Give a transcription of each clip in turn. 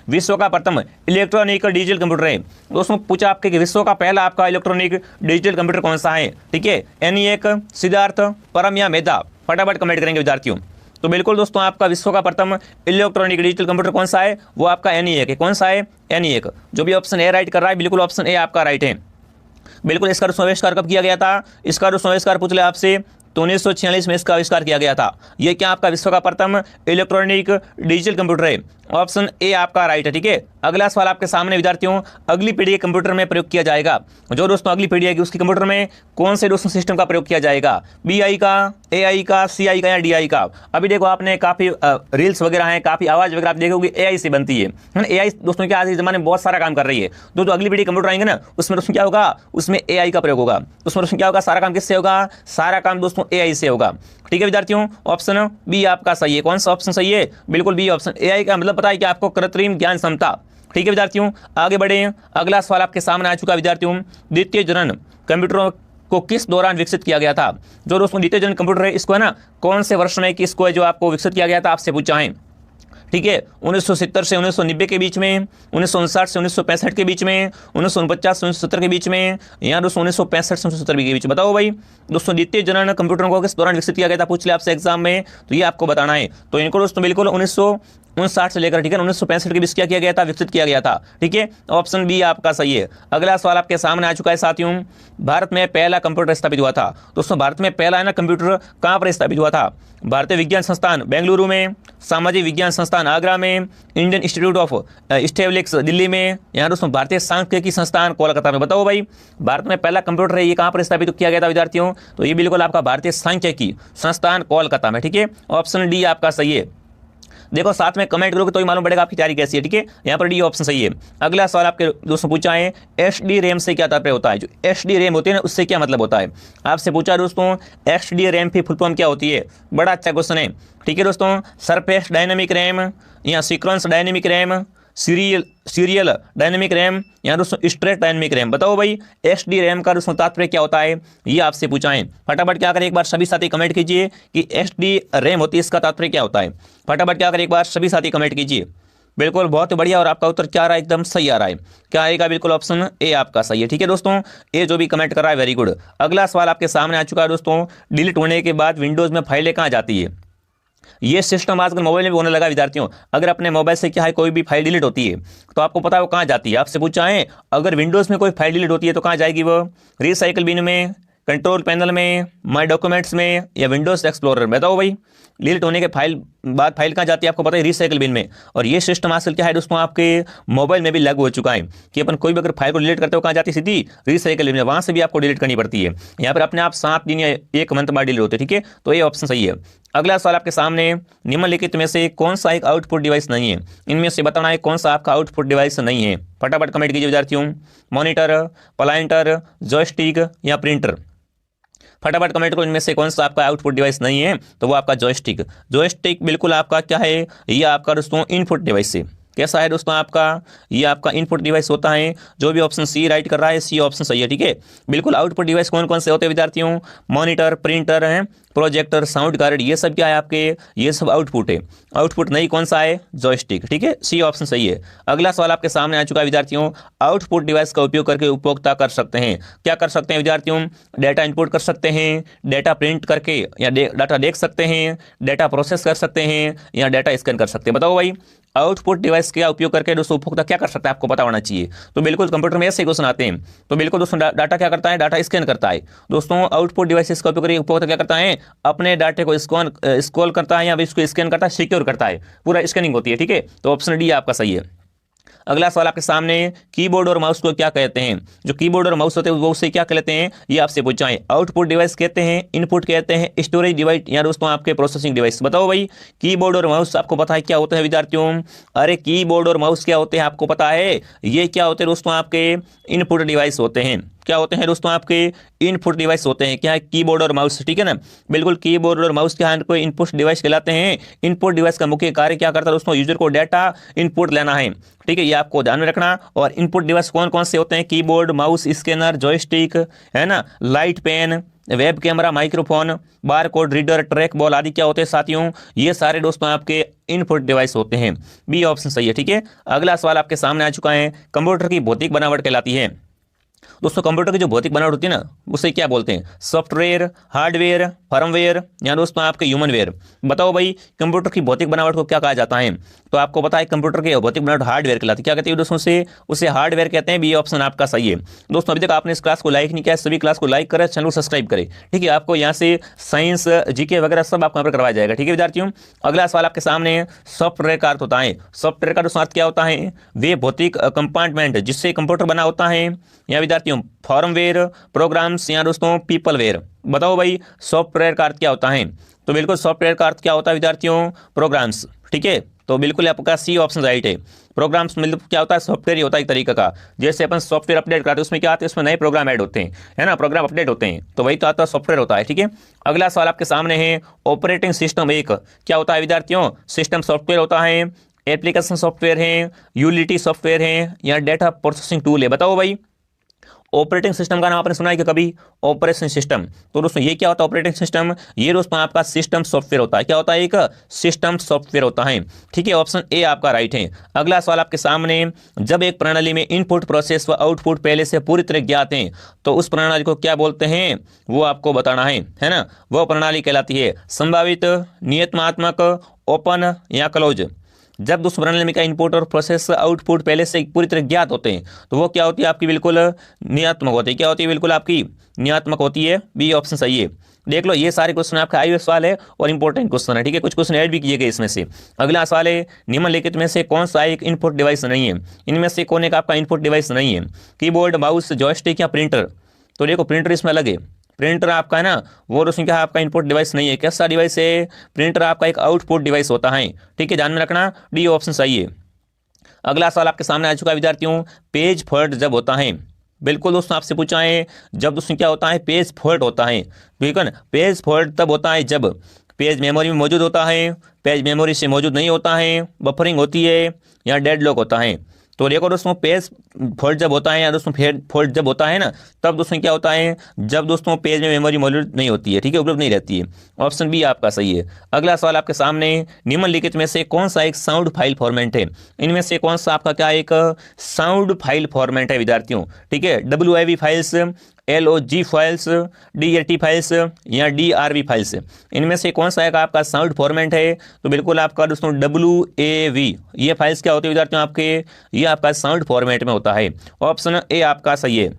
विश्व का प्रथम इलेक्ट्रॉनिक डिजिटल कंप्यूटर है। दोस्तों पूछा आपके कि विश्व का पहला आपका इलेक्ट्रॉनिक डिजिटल कंप्यूटर कौन सा है, ठीक है, ENIAC, सिद्धार्थ, परम या मेधा, फटाफट कमेंट करेंगे विद्यार्थियों। तो बिल्कुल दोस्तों आपका विश्व का प्रथम इलेक्ट्रॉनिक डिजिटल कंप्यूटर कौन सा है, वो आपका ENIAC है। कौन सा है, ENIAC। जो भी ऑप्शन ए राइट कर रहा है, बिल्कुल ऑप्शन ए आपका राइट है। बिल्कुल इसका आविष्कार कब किया गया था, इसका आविष्कार पूछ ले आपसे तो 1946 में इसका आविष्कार किया गया था। ये क्या आपका विश्व का प्रथम इलेक्ट्रॉनिक डिजिटल कंप्यूटर है, ऑप्शन ए आपका राइट है, ठीक है। अगला सवाल आपके सामने विद्यार्थियों, अगली पीढ़ी के कंप्यूटर में प्रयोग किया जाएगा। जो दोस्तों अगली पीढ़ी है उसके कंप्यूटर में कौन से दोस्तों सिस्टम का प्रयोग किया जाएगा, BI का, AI का, CI का या DI का। अभी देखो आपने काफ़ी रील्स वगैरह हैं, काफ़ी आवाज़ वगैरह आप देखोगे AI से बनती है ना। AI दोस्तों क्या आज के ज़माने में बहुत सारा काम कर रही है। जो अगली पीढ़ी कंप्यूटर आएंगे ना, उसमें दोस्तों क्या होगा, उसमें AI का प्रयोग होगा। उसमें दोस्तों क्या होगा, सारा काम किससे होगा, सारा काम दोस्तों AI से होगा, ठीक है विद्यार्थियों। ऑप्शन बी आपका सही है। कौन सा ऑप्शन सही है, बिल्कुल बी ऑप्शन। AI का मतलब पता है कि आपको कृत्रिम ज्ञान क्षमता, ठीक है विद्यार्थियों। आगे बढ़े, अगला सवाल आपके सामने आ चुका विद्यार्थियों, द्वितीय जनन कंप्यूटरों को किस दौरान विकसित किया गया था। जो दोस्तों द्वितीय जनन कंप्यूटर है इसको है ना, कौन से वर्ष में किसको है जो आपको विकसित किया गया था, आपसे पूछा है, ठीक है। 1970 से 1990 के बीच में, 1959 से 1965 के बीच में, 1949 से 1970 के बीच में, या दोस्तों 1965 से 1970 के बीच। बताओ भाई दोस्तों द्वितीय जनन कंप्यूटरों को किस दौरान विकसित किया गया था, पूछ ले आपसे एग्जाम में, तो ये आपको बताना है। तो इनको दोस्तों बिल्कुल 1959 से लेकर, ठीक है, 1965 के बीच क्या किया गया था, विकसित किया गया था, ठीक है। ऑप्शन बी आपका सही है। अगला सवाल आपके सामने आ चुका है साथियों, भारत में पहला कंप्यूटर स्थापित हुआ था। दोस्तों भारत में पहला है ना कंप्यूटर कहाँ पर स्थापित हुआ था, भारतीय विज्ञान संस्थान बेंगलुरु में, सामाजिक विज्ञान संस्थान आगरा में, Indian institute of statistics Delhi में, या दोस्तों भारतीय सांख्यिकी संस्थान कोलकाता में। बताओ भाई भारत में पहला कंप्यूटर है ये कहाँ पर स्थापित किया गया था विद्यार्थियों, तो ये बिल्कुल आपका भारतीय सांख्यिकी संस्थान कोलकाता में, ठीक है। ऑप्शन डी आपका सही है। देखो साथ में कमेंट करोगे तो ही मालूम पड़ेगा आपकी तैयारी कैसी है, ठीक है। यहाँ पर डी ऑप्शन सही है। अगला सवाल आपके दोस्तों पूछा है, HD रैम से क्या तात्पर्य होता है। जो HD रैम होती है ना, उससे क्या मतलब होता है, आपसे पूछा दोस्तों HD रैम की फुल फॉर्म क्या होती है। बड़ा अच्छा क्वेश्चन है, ठीक है दोस्तों। सरफेस डायनेमिक रैम या sequence dynamic RAM, serial dynamic RAM या दोस्तों स्ट्रेट डायनेमिक रैम। बताओ भाई HD रैम का दोस्तों तात्पर्य क्या होता है, ये आपसे पूछा है। फटाफट क्या करें, एक बार सभी साथी कमेंट कीजिए कि HD रैम होती है इसका तात्पर्य क्या होता है। फटाफट क्या करें, एक बार सभी साथी कमेंट कीजिए। बिल्कुल बहुत बढ़िया, और आपका उत्तर क्या आ रहा है, एकदम सही आ रहा है। क्या आएगा, बिल्कुल ऑप्शन ए आपका सही है, ठीक है दोस्तों। ए जो भी कमेंट कर रहा है वेरी गुड। अगला सवाल आपके सामने आ चुका है दोस्तों, डिलीट होने के बाद विंडोज में फाइलें कहाँ जाती है। ये सिस्टम आजकल मोबाइल में भी होने लगा विद्यार्थियों। अगर अपने मोबाइल से क्या है कोई भी फाइल डिलीट होती है तो आपको पता है वो कहाँ जाती है, आपसे पूछा है। अगर विंडोज़ में कोई फाइल डिलीट होती है तो कहाँ जाएगी वो, रिसाइकल बिन में, कंट्रोल पैनल में, माय डॉक्यूमेंट्स में, या विंडोज़ एक्सप्लोरर में। बताओ भाई डिलीट होने के बाद फाइल कहाँ जाती है, आपको पता है रिसाइकल बिन में। और ये सिस्टम आजकल क्या है दोस्तों आपके मोबाइल में भी लागू हो चुका है कि अपन कोई भी अगर फाइल को डिलीट करते हो कहाँ जाती है, सीधी रिसाइकल बिन में, वहाँ से भी आपको डिलीट करनी पड़ती है। यहाँ पर अपने आप 7 दिन या 1 मंथ बाद डिलीट होते हैं, ठीक है। तो ये ऑप्शन सही है। अगला सवाल आपके सामने, निम्नलिखित में से कौन सा एक आउटपुट डिवाइस नहीं है। इनमें से बताना है कौन सा आपका आउटपुट डिवाइस नहीं है। फटाफट कमेंट कीजिए विद्यार्थियों। मॉनिटर, प्लांटर, जॉयस्टिक या प्रिंटर। फटाफट कमेंट करो इनमें से कौन सा आपका आउटपुट डिवाइस नहीं है, तो वो आपका जॉयस्टिक। जॉयस्टिक बिल्कुल आपका क्या है, ये आपका दोस्तों इनपुट डिवाइस है। कैसा है दोस्तों आपका, ये आपका इनपुट डिवाइस होता है। जो भी ऑप्शन सी राइट कर रहा है सी ऑप्शन सही है, ठीक है। बिल्कुल आउटपुट डिवाइस कौन कौन से होते हैं विद्यार्थियों, मॉनिटर, प्रिंटर है, प्रोजेक्टर, साउंड कार्ड, ये सब क्या है आपके, ये सब आउटपुट है। आउटपुट नहीं कौन सा है, जॉयस्टिक, ठीक है। सी ऑप्शन सही है। अगला सवाल आपके सामने आ चुका है विद्यार्थियों, आउटपुट डिवाइस का उपयोग करके उपभोक्ता कर सकते हैं, क्या कर सकते हैं विद्यार्थियों, डेटा इनपुट कर सकते हैं, डेटा प्रिंट करके या डाटा देख सकते हैं, डेटा प्रोसेस कर सकते हैं, या डेटा स्कैन कर सकते हैं। बताओ भाई आउटपुट डिवाइस का उपयोग करके दोस्तों उपभोक्ता क्या कर सकता है, आपको पता होना चाहिए। तो बिल्कुल कंप्यूटर में ऐसे क्वेश्चन आते हैं। तो बिल्कुल दोस्तों डाटा क्या करता है, डाटा स्कैन करता है। दोस्तों आउटपुट डिवाइसेस का उपयोग करके उपभोक्ता क्या करता है, अपने डाटे को स्क्रॉल करता है या इसको स्कैन करता है, सिक्योर करता है, पूरा स्कैनिंग होती है, ठीक है। तो ऑप्शन डी आपका सही है। अगला सवाल आपके सामने, कीबोर्ड और माउस को क्या कहते हैं। जो कीबोर्ड और माउस होते हैं वो उसे क्या कहते हैं, ये आपसे पूछा है। आउटपुट डिवाइस कहते हैं, इनपुट कहते हैं, स्टोरेज डिवाइस या दोस्तों आपके प्रोसेसिंग डिवाइस। बताओ भाई कीबोर्ड और माउस आपको पता है क्या होते हैं विद्यार्थियों, अरे कीबोर्ड और माउस क्या होते हैं आपको पता है, ये क्या होते हैं दोस्तों आपके इनपुट डिवाइस होते हैं। क्या होते हैं दोस्तों, आपके इनपुट डिवाइस होते हैं। क्या है, कीबोर्ड और माउस, ठीक है ना, बिल्कुल कीबोर्ड और माउस क्या है, कोई इनपुट डिवाइस कहलाते हैं। इनपुट डिवाइस का मुख्य कार्य क्या करता है दोस्तों, यूजर को डाटा इनपुट लेना है, ठीक है, ये आपको ध्यान में रखना। और इनपुट डिवाइस कौन कौन से होते हैं, कीबोर्ड, माउस, स्कैनर, जॉयस्टिक, है ना, light pen, web camera, microphone, bar code reader, track ball आदि क्या होते हैं साथियों, ये सारे दोस्तों आपके इनपुट डिवाइस होते हैं। बी ऑप्शन सही है, ठीक है। अगला सवाल आपके सामने आ चुका है, कंप्यूटर की भौतिक बनावट कहलाती है। दोस्तों कंप्यूटर की जो भौतिक बनावट होती है ना, उसे क्या बोलते हैं, सॉफ्टवेयर, हार्डवेयर, फर्मवेयर या दोस्तों आपके ह्यूमनवेयर। बताओ भाई, कंप्यूटर की भौतिक बनावट को क्या कहा जाता है। तो आपको पता है कंप्यूटर की भौतिक बनावट हार्डवेयर कहलाती है। क्या कहते हैं दोस्तों, उसे हार्डवेयर कहते हैं। बी ऑप्शन आपका सही है। दोस्तों अभी तक आपने इस क्लास को लाइक नहीं किया, सभी क्लास को लाइक करें, चैनल को सब्सक्राइब करें, ठीक है। आपको यहाँ से साइंस, जीके वगैरह सब आपको यहाँ पर करवाया जाएगा, ठीक है विद्यार्थियों। अगला सवाल आपके सामने, सॉफ्टवेयर का अर्थ होता है। सॉफ्टवेयर का दोस्तों अर्थ क्या होता है, वे भौतिक कंपार्टमेंट जिससे कंप्यूटर बना होता है, या विद्यार्थियों फॉर्मवेयर, प्रोग्राम्स या दोस्तों पीपलवेयर। बताओ भाई सॉफ्टवेयर का अर्थ क्या होता है। तो बिल्कुल सॉफ्टवेयर का अर्थ क्या होता है विद्यार्थियों, प्रोग्राम्स, ठीक है। तो बिल्कुल आपका सी ऑप्शन राइट है। प्रोग्राम्स मतलब क्या होता है, सॉफ्टवेयर ही होता है एक तरीके का। जैसे अपन सॉफ्टवेयर अपडेट करते हैं, उसमें क्या आते हैं, उसमें नए प्रोग्राम ऐड होते हैं, है ना, प्रोग्राम अपडेट होते हैं, तो वही तो आता है सॉफ्टवेयर होता है, ठीक है। अगला सवाल आपके सामने है, ऑपरेटिंग सिस्टम एक क्या होता है विद्यार्थियों, सिस्टम सॉफ्टवेयर होता है, एप्लीकेशन सॉफ्टवेयर है, यूटिलिटी सॉफ्टवेयर है या डेटा प्रोसेसिंग टूल है। बताओ भाई, ऑपरेटिंग सिस्टम का नाम आपने सुना है कि कभी, ऑपरेशन सिस्टम। तो दोस्तों ये क्या होता है ऑपरेटिंग सिस्टम, ये दोस्तों आपका सिस्टम सॉफ्टवेयर होता है। क्या होता है, एक सिस्टम सॉफ्टवेयर होता है, ठीक है। ऑप्शन ए आपका राइट है। अगला सवाल आपके सामने, जब एक प्रणाली में इनपुट प्रोसेस व आउटपुट पहले से पूरी तरह ज्ञात हैं तो उस प्रणाली को क्या बोलते हैं, वो आपको बताना है ना। वो प्रणाली कहलाती है संभावित, नियतात्मक, ओपन या क्लोज। जब दोस्तों प्रणाली का इनपुट और प्रोसेस आउटपुट पहले से पूरी तरह ज्ञात होते हैं तो वो क्या होती है आपकी, बिल्कुल नियतात्मक होती है। क्या होती है, बिल्कुल आपकी नियतात्मक होती है। बी ऑप्शन सही है। देख लो ये सारे क्वेश्चन आपका आई सवाल है और इंपॉर्टेंट क्वेश्चन है, ठीक है। कुछ क्वेश्चन ऐड भी किए गए इसमें से। अगला सवाल है, निम्नलिखित में से कौन सा एक इनपुट डिवाइस नहीं है। इनमें से कौन एक आपका इनपुट डिवाइस नहीं है, कीबोर्ड, माउस, जॉयस्टिक या प्रिंटर। तो देखो प्रिंटर इसमें अलग है, प्रिंटर आपका है ना, वो उसमें क्या है आपका इनपुट डिवाइस नहीं है। कैसा डिवाइस है, प्रिंटर आपका एक आउटपुट डिवाइस होता है, ठीक है, ध्यान में रखना। डी ऑप्शन सही है। अगला सवाल आपके सामने आ चुका है विद्यार्थियों, पेज फॉल्ट जब होता है। बिल्कुल दोस्तों आपसे पूछा है, जब दोस्तों क्या होता है, पेज फॉल्ट होता है, ठीक है ना। पेज फॉल्ट तब होता है जब पेज मेमोरी में मौजूद होता है, पेज मेमोरी से मौजूद नहीं होता है, बफरिंग होती है या डेडलॉक होता है। तो देखो दोस्तों पेज फॉल्ट जब होता है या दोस्तों फॉल्ट जब होता है ना, तब दोस्तों क्या होता है, जब दोस्तों पेज में मेमोरी मौजूद नहीं होती है, ठीक है, उपलब्ध नहीं रहती है। ऑप्शन बी आपका सही है। अगला सवाल आपके सामने, निम्नलिखित में से कौन सा एक साउंड फाइल फॉर्मेट है। इनमें से कौन सा आपका क्या एक साउंड फाइल फॉर्मेट है विद्यार्थियों, ठीक है। WAV files, LOG files, DLT files या DRV फाइल्स। इनमें से कौन सा एक आपका साउंड फॉर्मेट है। तो बिल्कुल आपका दोस्तों WAV, ये फाइल्स क्या होती है विद्यार्थियों आपके, ये आपका साउंड फॉर्मेट में होता है। ऑप्शन ए आपका सही है।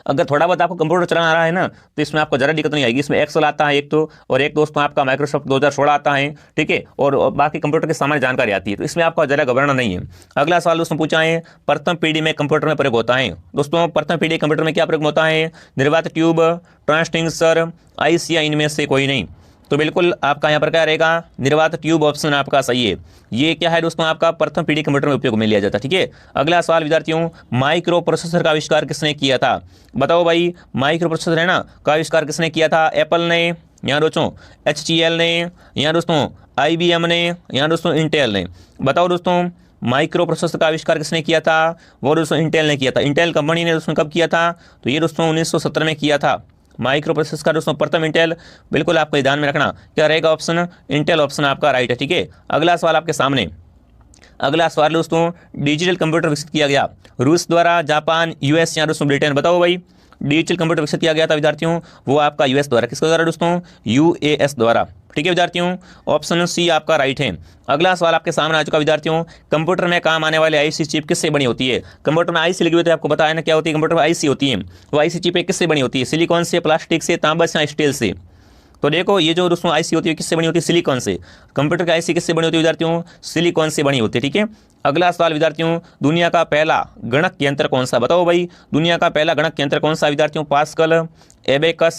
अगर थोड़ा बहुत आपको कंप्यूटर चलाना आ रहा है ना, तो इसमें आपको ज़रा दिक्कत नहीं आएगी। इसमें एक्सेल आता है एक तो, और एक दोस्तों आपका माइक्रोसॉफ्ट 2016 आता है, ठीक है, और बाकी कंप्यूटर की सामान्य जानकारी आती है, तो इसमें आपको ज़रा घबराना नहीं है। अगला सवाल दोस्तों पूछा है, प्रथम पीढ़ी में कंप्यूटर में प्रयोग होता है। दोस्तों प्रथम पीढ़ी कंप्यूटर में क्या प्रयोग होता है, निर्वात ट्यूब, ट्रांसड्यूसर, आईसी या इनमें से कोई नहीं। तो बिल्कुल आपका यहाँ पर क्या रहेगा, निर्वात ट्यूब ऑप्शन आपका सही है। ये क्या है दोस्तों आपका प्रथम पीढ़ी कंप्यूटर में उपयोग में लिया जाता है, ठीक है। अगला सवाल विद्यार्थियों, माइक्रो प्रोसेसर का आविष्कार किसने किया था। बताओ भाई, माइक्रो प्रोसेसर है ना, का आविष्कार किसने किया था। एप्पल ने या दोस्तों HTL ने या दोस्तों IBM ने या दोस्तों इंटेल ने। बताओ दोस्तों माइक्रो प्रोसेसर का आविष्कार किसने किया था, वो दोस्तों इंटेल ने किया था। इंटेल कंपनी ने दोस्तों कब किया था, तो ये दोस्तों 1970 में किया था। माइक्रो प्रोसेसर का दोस्तों प्रथम इंटेल, बिल्कुल आपको ध्यान में रखना क्या रहेगा ऑप्शन, इंटेल ऑप्शन आपका राइट है, ठीक है। अगला सवाल आपके सामने, अगला सवाल दोस्तों, डिजिटल कंप्यूटर विकसित किया गया रूस द्वारा, जापान, US या दोस्तों ब्रिटेन। बताओ भाई, डिजिटल कंप्यूटर विकसित किया गया था विद्यार्थियों, वो आपका US द्वारा। किसके द्वारा दोस्तों, US द्वारा, ठीक है विद्यार्थियों। ऑप्शन सी आपका राइट है। अगला सवाल आपके सामने आ चुका विद्यार्थियों, कंप्यूटर में काम आने वाले IC चिप किससे बनी होती है। कंप्यूटर में IC लगी हुई है, आपको बताया ना क्या होती है, कंप्यूटर में IC होती है। वो IC चिप किससे बनी होती है, सिलिकॉन से, प्लास्टिक से, तांबा या स्टील से। तो देखो ये जो दोस्तों IC होती है किससे बनी होती है, सिलिकॉन से। कंप्यूटर की IC किससे बनी होती है विद्यार्थियों, सिलिकॉन से बनी होती है, ठीक है। अगला सवाल विद्यार्थियों, दुनिया का पहला गणक यंत्र कौन सा। बताओ भाई, दुनिया का पहला गणक यंत्र कौन सा विद्यार्थियों, पास्कल, एबेकस,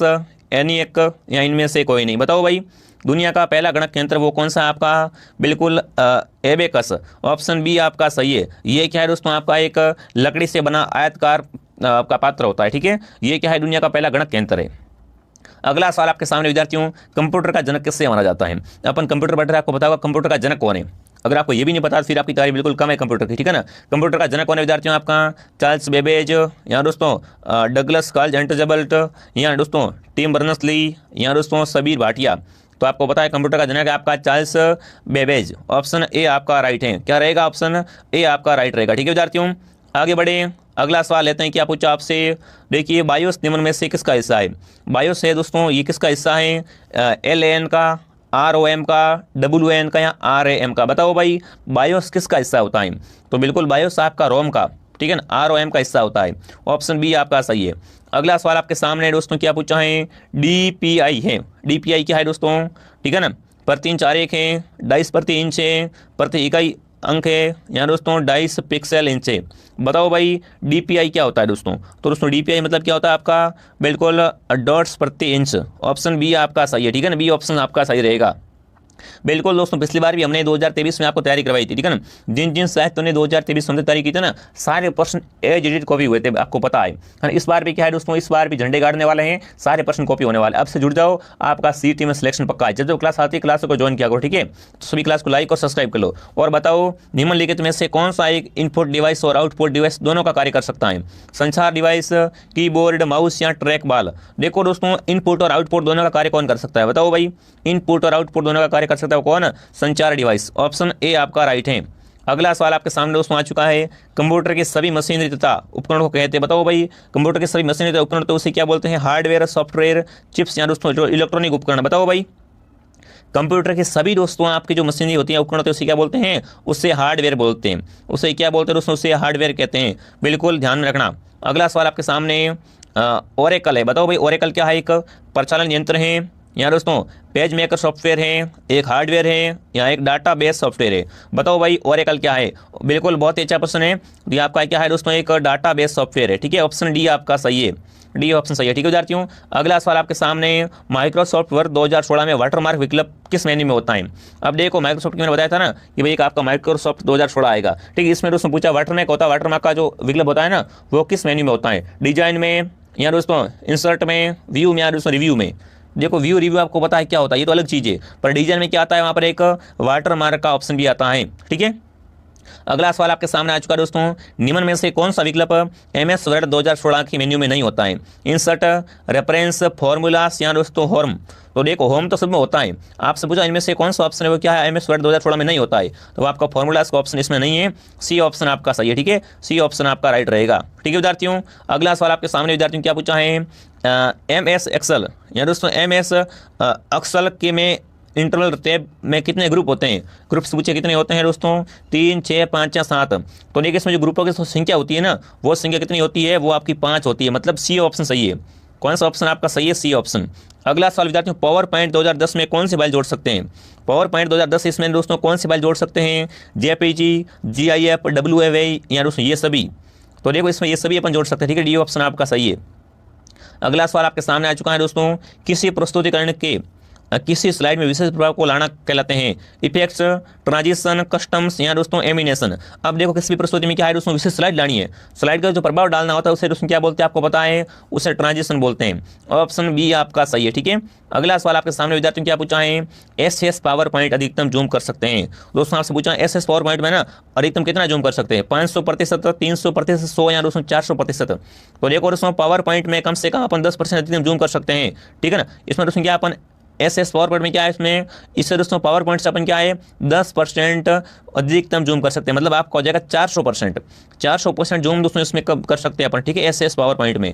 ENIAC या इनमें से कोई नहीं। बताओ भाई, दुनिया का पहला गणक यंत्र वो कौन सा आपका, बिल्कुल एबेकस। ऑप्शन बी आपका सही है। ये क्या है दोस्तों आपका एक लकड़ी से बना आयतकार आपका पात्र होता है, ठीक है। ये क्या है, दुनिया का पहला गणक यंत्र है। अगला सवाल आपके सामने विद्यार्थियों, कंप्यूटर का जनक किससे माना जाता है। अपन कंप्यूटर पढ़ रहे हैं, आपको पता होगा कंप्यूटर का जनक कौन है। अगर आपको ये भी नहीं पता तो फिर आपकी तैयारी बिल्कुल कम है कंप्यूटर की, ठीक है ना। कंप्यूटर का जनक कौन है विद्यार्थियों, आपका चार्ल्स बेबेज, यहाँ दोस्तों डगलस कार्ल हंटरजेबल्ट, यहाँ दोस्तों टिम बर्नर्स ली, यहाँ दोस्तों सबीर भाटिया। तो आपको पता है कंप्यूटर का जनक है आपका चार्ल्स बेबेज। ऑप्शन ए आपका राइट है। क्या रहेगा, ऑप्शन ए आपका राइट रहेगा, ठीक है विद्यार्थियों। आगे बढ़े, अगला सवाल लेते हैं। क्या पूछा आपसे, देखिए बायोस निम्न में से किसका हिस्सा है। बायोस है दोस्तों, ये किसका हिस्सा है, LAN का, ROM का, WAN का या RAM का। बताओ भाई बायोस किसका हिस्सा होता है। तो बिल्कुल बायोस आपका रोम का, ठीक है ना, ROM का हिस्सा होता है। ऑप्शन बी आपका सही है। अगला सवाल आपके सामने दोस्तों क्या पूछा है, DPI है। DPI क्या है दोस्तों, ठीक है ना, प्रति इंच आरेख है, डाइस प्रति इंच है, प्रति इकाई अंक है, यहाँ दोस्तों डाइस पिक्सल इंच है। बताओ भाई DPI क्या होता है दोस्तों। तो दोस्तों DPI मतलब क्या होता है आपका, बिल्कुल डॉट्स प्रति इंच। ऑप्शन बी आपका सही है, ठीक है ना, बी ऑप्शन आपका सही रहेगा। बिल्कुल दोस्तों, पिछली बार भी हमने 2023 में आपको तैयारी करवाई थी, ठीक है ना। जिन जिन साहित्यों ने 2023 में तैयारी की थी ना, सारे प्रश्न एज कॉपी हुए थे, आपको पता है। इस बार भी क्या है दोस्तों, इस बार भी झंडे गाड़ने वाले हैं, सारे प्रश्न कॉपी होने वाले। अब से जुड़ जाओ, आपका CT में सिलेक्शन पक्का है। जब जो क्लास आती है क्लास को ज्वाइन किया करो, ठीक है। तो सभी क्लास को लाइक और सब्सक्राइब कर लो। और बताओ निम्नलिखित में से कौन सा एक इनपुट डिवाइस और आउटपुट डिवाइस दोनों का कार्य कर सकता है। संचार डिवाइस, कीबोर्ड, माउस या ट्रैक बॉल। देखो दोस्तों, इनपुट और आउटपुट दोनों का कार्य कौन कर सकता है। बताओ भाई, इनपुट और आउटपुट दोनों का कार्य कर सकता है कौन, संचार डिवाइस। ऑप्शन ए आपका राइट है। अगला सवाल आपके सामने दोस्तों आ चुका है, कंप्यूटर के सभी मशीनरी तथा उपकरण को कहते हैं। बताओ भाई, कंप्यूटर के सभी मशीनरी तथा उपकरण तो उसे क्या बोलते हैं, हार्डवेयर, सॉफ्टवेयर, चिप्स या दोस्तों जो इलेक्ट्रॉनिक उपकरण। बताओ भाई, कंप्यूटर के सभी दोस्तों आपकी जो मशीनरी होती है, उपकरण होते हैं, उसे क्या बोलते हैं, उससे हार्डवेयर बोलते हैं। उसे क्या बोलते हैं दोस्तों, उसे हार्डवेयर कहते हैं। बिल्कुल ध्यान में रखना। अगला सवाल आपके सामने ओरेकल है। बताओ भाई ओरेकल क्या है, एक प्रचालन यंत्र है, यहाँ दोस्तों पेज मेकर सॉफ्टवेयर है, एक हार्डवेयर है, यहाँ एक डाटाबेस सॉफ्टवेयर है। बताओ भाई ओरेकल क्या है। बिल्कुल बहुत ही अच्छा प्रश्न है। ये आपका क्या है दोस्तों, एक डाटाबेस सॉफ्टवेयर है, ठीक है। ऑप्शन डी आपका सही है, डी ऑप्शन सही है, ठीक है विद्यार्थियों। अगला सवाल आपके सामने, माइक्रोसॉफ्ट वर्ड 2016 में वाटरमार्क विकल्प किस मेन्यू में होता है। अब देखो माइक्रोसॉफ्ट की मैंने बताया था ना कि भाई एक आपका माइक्रोसॉफ्ट 2016 आएगा, ठीक है। इसमें दोस्तों पूछा वाटरमार्क होता है, वाटरमार्क का जो विकल्प होता है ना, वो किस मेन्यू में होता है, डिजाइन में या दोस्तों इंसर्ट में, व्यू में या दोस्तों रिव्यू में। देखो व्यू रिव्यू आपको पता है क्या होता है, ये तो अलग चीज़ है, पर डिजाइन में क्या आता है, वहाँ पर एक वाटरमार्क का ऑप्शन भी आता है, ठीक है। अगला सवाल आपके सामने आ चुका है दोस्तों, निम्न में से कौन सा विकल्प MS वर्ड 2016 की मेन्यू में नहीं होता है। इंसर्ट, रेफरेंस, फॉर्मूलास या दोस्तों होम। तो देखो होम तो सब में होता है, आपसे पूछा इनमें से कौन सा ऑप्शन है वो क्या है, MS वर्ड 2016 में नहीं होता है। तो आपका फॉर्मूलास का ऑप्शन इसमें नहीं है, सी ऑप्शन आपका सही है, ठीक है। सी ऑप्शन आपका राइट रहेगा, ठीक है विद्यार्थियों। अगला सवाल आपके सामने विद्यार्थियों क्या पूछा है, MS एक्सेल या दोस्तों MS एक्सेल के में इंटरनल टैब में कितने ग्रुप होते हैं। ग्रुप्स पूछे कितने होते हैं दोस्तों, 3, 6, 5 या 7। तो देखिए इसमें जो ग्रुपों की संख्या होती है ना, वो संख्या कितनी होती है, वो आपकी 5 होती है। मतलब सी ऑप्शन सही है। कौन सा ऑप्शन आपका सही है, सी ऑप्शन। अगला सवाल विद्यार्थियों, पावर पॉइंट 2010 में कौन सी फाइल जोड़ सकते हैं। पावर पॉइंट 2010 इसमें दोस्तों कौन सी फाइल जोड़ सकते हैं, JPG, GIF, WAV या दोस्तों ये सभी। तो देखो इसमें ये सभी अपन जोड़ सकते हैं, ठीक है। डी ऑप्शन आपका सही है। अगला सवाल आपके सामने आ चुका है दोस्तों, किसी प्रस्तुतिकरण के किसी स्लाइड में विशेष प्रभाव को लाना कहलाते हैं। इफेक्ट्स, ट्रांजिशन, कस्टम्स या दोस्तों एमिनेशन। अब देखो किसी भी प्रस्तुति में क्या है दोस्तों, विशेष स्लाइड लानी है, स्लाइड का जो प्रभाव डालना होता है उसे दोस्तों क्या बोलते हैं, आपको पता है, उसे ट्रांजिशन बोलते हैं। ऑप्शन बी आपका सही है, ठीक है। अगला सवाल आपके सामने विद्यार्थियों क्या पूछा है, SS पावर पॉइंट अधिकतम जूम कर सकते हैं। दोस्तों आपसे पूछा SS पावर पॉइंट में ना अधिकतम कितना जूम कर सकते हैं, 500%, 300%, 100 या दोस्तों 400%। तो देखो दोस्तों पावर पॉइंट में कम से कम अपन 10% अधिकतम जूम कर सकते हैं, ठीक है ना। इसमें दोस्तों क्या अपन SS पावर पॉइंट में क्या है, इसमें इससे दोस्तों पावर पॉइंट से अपन क्या है 10% अधिकतम जूम कर सकते हैं। मतलब आपको हो जाएगा 400%। 400% जूम दोस्तों इसमें कब कर सकते हैं अपन, ठीक है, SS पावर पॉइंट में।